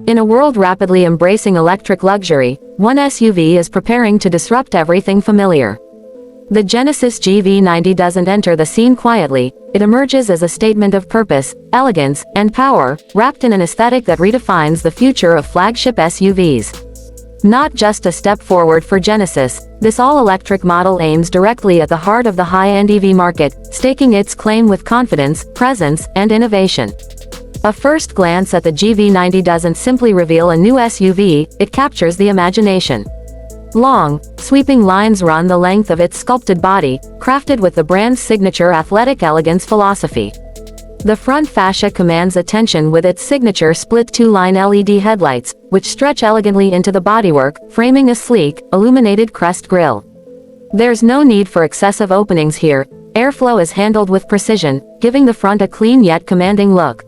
In a world rapidly embracing electric luxury, one SUV is preparing to disrupt everything familiar. The Genesis GV90 doesn't enter the scene quietly, it emerges as a statement of purpose, elegance, and power, wrapped in an aesthetic that redefines the future of flagship SUVs. Not just a step forward for Genesis, this all-electric model aims directly at the heart of the high-end EV market, staking its claim with confidence, presence, and innovation. A first glance at the GV90 doesn't simply reveal a new SUV, it captures the imagination. Long, sweeping lines run the length of its sculpted body, crafted with the brand's signature athletic elegance philosophy. The front fascia commands attention with its signature split two-line LED headlights, which stretch elegantly into the bodywork, framing a sleek, illuminated crest grille. There's no need for excessive openings here, airflow is handled with precision, giving the front a clean yet commanding look.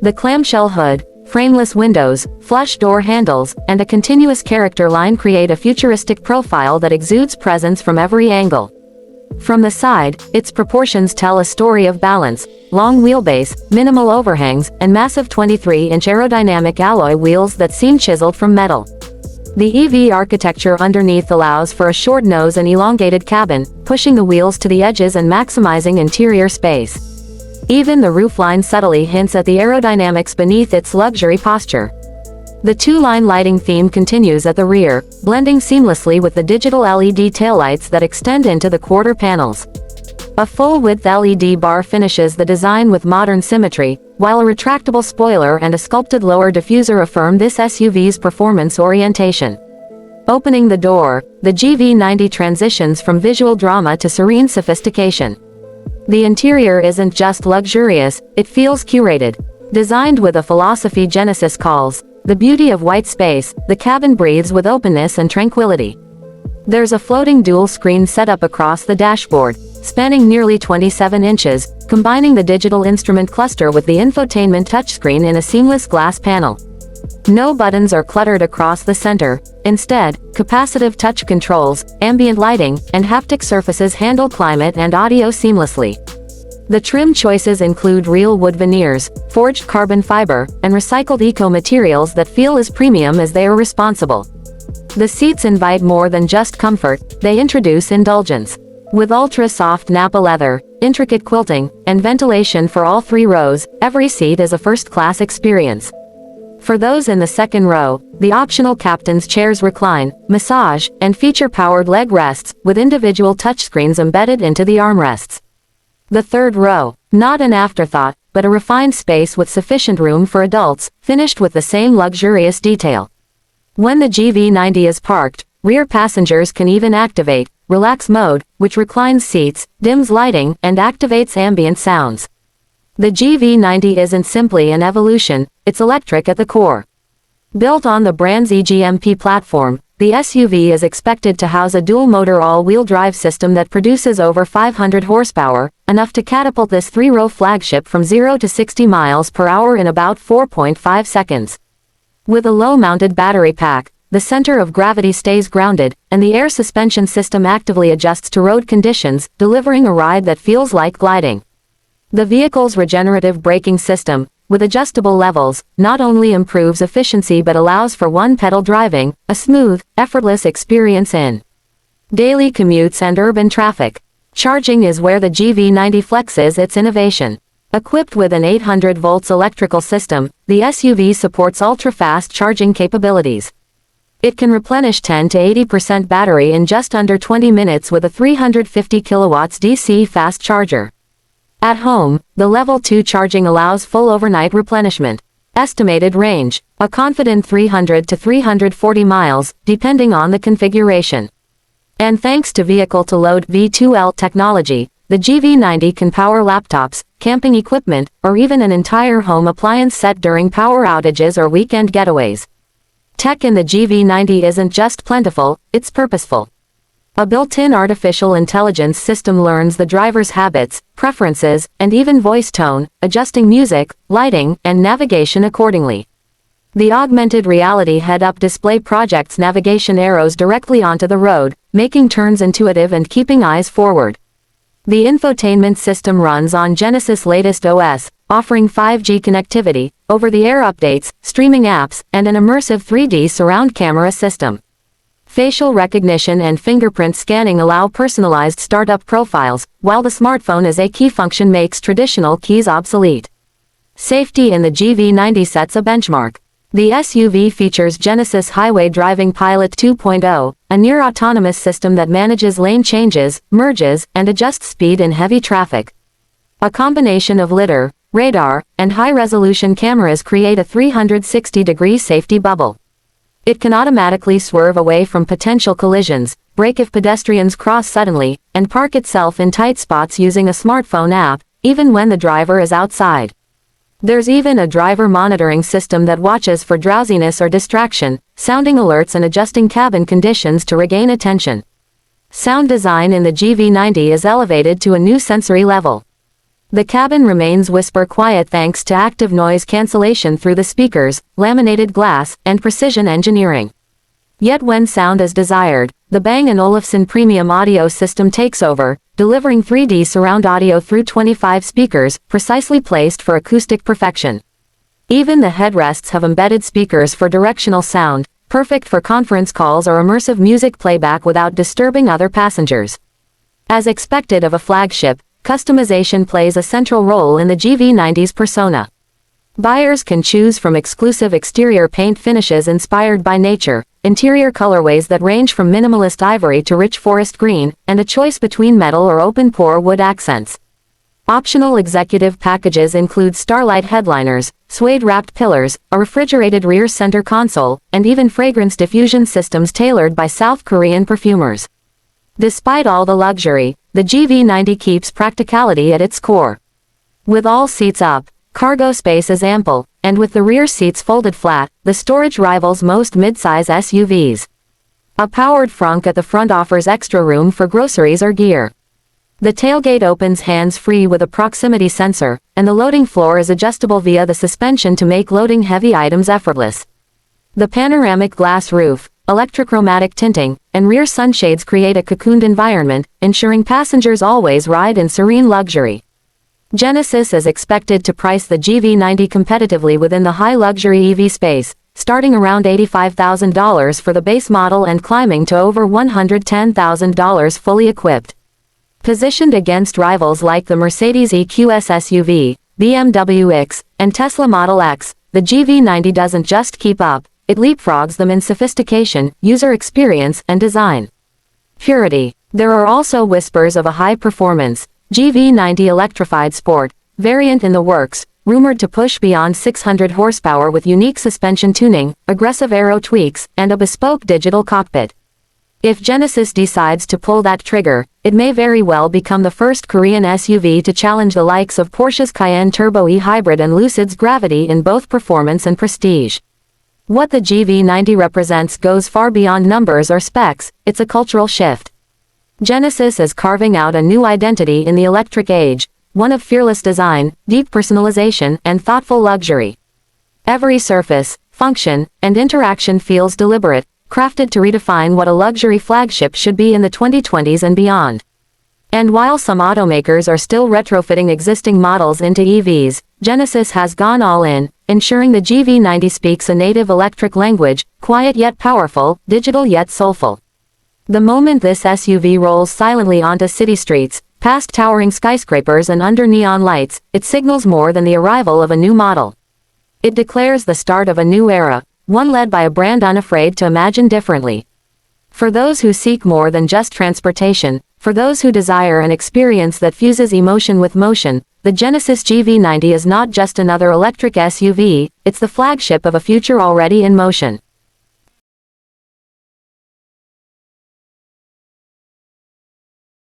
The clamshell hood, frameless windows, flush door handles, and a continuous character line create a futuristic profile that exudes presence from every angle. From the side, its proportions tell a story of balance: long wheelbase, minimal overhangs, and massive 23-inch aerodynamic alloy wheels that seem chiseled from metal. The EV architecture underneath allows for a short nose and elongated cabin, pushing the wheels to the edges and maximizing interior space. Even the roofline subtly hints at the aerodynamics beneath its luxury posture. The two-line lighting theme continues at the rear, blending seamlessly with the digital LED taillights that extend into the quarter panels. A full-width LED bar finishes the design with modern symmetry, while a retractable spoiler and a sculpted lower diffuser affirm this SUV's performance orientation. Opening the door, the GV90 transitions from visual drama to serene sophistication. The interior isn't just luxurious, it feels curated. Designed with a philosophy Genesis calls the beauty of white space, the cabin breathes with openness and tranquility. There's a floating dual-screen setup across the dashboard, spanning nearly 27 inches, combining the digital instrument cluster with the infotainment touchscreen in a seamless glass panel. No buttons are cluttered across the center, instead, capacitive touch controls, ambient lighting, and haptic surfaces handle climate and audio seamlessly. The trim choices include real wood veneers, forged carbon fiber, and recycled eco-materials that feel as premium as they are responsible. The seats invite more than just comfort, they introduce indulgence. With ultra-soft Nappa leather, intricate quilting, and ventilation for all three rows, every seat is a first-class experience. For those in the second row, the optional captain's chairs recline, massage, and feature powered leg rests, with individual touchscreens embedded into the armrests. The third row, not an afterthought, but a refined space with sufficient room for adults, finished with the same luxurious detail. When the GV90 is parked, rear passengers can even activate relax mode, which reclines seats, dims lighting, and activates ambient sounds. The GV90 isn't simply an evolution, it's electric at the core. Built on the brand's EGMP platform, the SUV is expected to house a dual-motor all-wheel drive system that produces over 500 horsepower, enough to catapult this three-row flagship from 0 to 60 miles per hour in about 4.5 seconds. With a low-mounted battery pack, the center of gravity stays grounded, and the air suspension system actively adjusts to road conditions, delivering a ride that feels like gliding. The vehicle's regenerative braking system, with adjustable levels, not only improves efficiency but allows for one-pedal driving, a smooth, effortless experience in daily commutes and urban traffic. Charging is where the GV90 flexes its innovation. Equipped with an 800 volts electrical system, the SUV supports ultra-fast charging capabilities. It can replenish 10 to 80% battery in just under 20 minutes with a 350 kilowatts DC fast charger. At home, the Level 2 charging allows full overnight replenishment. Estimated range, a confident 300 to 340 miles, depending on the configuration. And thanks to vehicle-to-load V2L technology, the GV90 can power laptops, camping equipment, or even an entire home appliance set during power outages or weekend getaways. Tech in the GV90 isn't just plentiful, it's purposeful. A built-in artificial intelligence system learns the driver's habits, preferences, and even voice tone, adjusting music, lighting, and navigation accordingly. The augmented reality head-up display projects navigation arrows directly onto the road, making turns intuitive and keeping eyes forward. The infotainment system runs on Genesis' latest OS, offering 5G connectivity, over-the-air updates, streaming apps, and an immersive 3D surround camera system. Facial recognition and fingerprint scanning allow personalized startup profiles, while the smartphone as a key function makes traditional keys obsolete. Safety in the GV90 sets a benchmark. The SUV features Genesis Highway Driving Pilot 2.0, a near-autonomous system that manages lane changes, merges, and adjusts speed in heavy traffic. A combination of lidar, radar, and high-resolution cameras create a 360-degree safety bubble. It can automatically swerve away from potential collisions, brake if pedestrians cross suddenly, and park itself in tight spots using a smartphone app, even when the driver is outside. There's even a driver monitoring system that watches for drowsiness or distraction, sounding alerts and adjusting cabin conditions to regain attention. Sound design in the GV90 is elevated to a new sensory level. The cabin remains whisper quiet thanks to active noise cancellation through the speakers, laminated glass, and precision engineering. Yet when sound is desired, the Bang & Olufsen premium audio system takes over, delivering 3D surround audio through 25 speakers, precisely placed for acoustic perfection. Even the headrests have embedded speakers for directional sound, perfect for conference calls or immersive music playback without disturbing other passengers. As expected of a flagship, customization plays a central role in the GV90's persona. Buyers can choose from exclusive exterior paint finishes inspired by nature, interior colorways that range from minimalist ivory to rich forest green, and a choice between metal or open-pore wood accents. Optional executive packages include starlight headliners, suede-wrapped pillars, a refrigerated rear center console, and even fragrance diffusion systems tailored by South Korean perfumers. Despite all the luxury, the GV90 keeps practicality at its core. With all seats up, cargo space is ample, and with the rear seats folded flat, the storage rivals most mid-size SUVs. A powered frunk at the front offers extra room for groceries or gear. The tailgate opens hands-free with a proximity sensor, and the loading floor is adjustable via the suspension to make loading heavy items effortless. The panoramic glass roof, electrochromatic tinting, and rear sunshades create a cocooned environment, ensuring passengers always ride in serene luxury. Genesis is expected to price the GV90 competitively within the high-luxury EV space, starting around $85,000 for the base model and climbing to over $110,000 fully equipped. Positioned against rivals like the Mercedes EQS SUV, BMW X, and Tesla Model X, the GV90 doesn't just keep up, it leapfrogs them in sophistication, user experience, and design. Purity. There are also whispers of a high-performance, GV90 electrified sport variant in the works, rumored to push beyond 600 horsepower with unique suspension tuning, aggressive aero tweaks, and a bespoke digital cockpit. If Genesis decides to pull that trigger, it may very well become the first Korean SUV to challenge the likes of Porsche's Cayenne Turbo E Hybrid and Lucid's Gravity in both performance and prestige. What the GV90 represents goes far beyond numbers or specs, it's a cultural shift. Genesis is carving out a new identity in the electric age, one of fearless design, deep personalization, and thoughtful luxury. Every surface, function, and interaction feels deliberate, crafted to redefine what a luxury flagship should be in the 2020s and beyond. And while some automakers are still retrofitting existing models into EVs, Genesis has gone all in, ensuring the GV90 speaks a native electric language, quiet yet powerful, digital yet soulful. The moment this SUV rolls silently onto city streets, past towering skyscrapers and under neon lights, it signals more than the arrival of a new model. It declares the start of a new era, one led by a brand unafraid to imagine differently. For those who seek more than just transportation, for those who desire an experience that fuses emotion with motion, the Genesis GV90 is not just another electric SUV, it's the flagship of a future already in motion.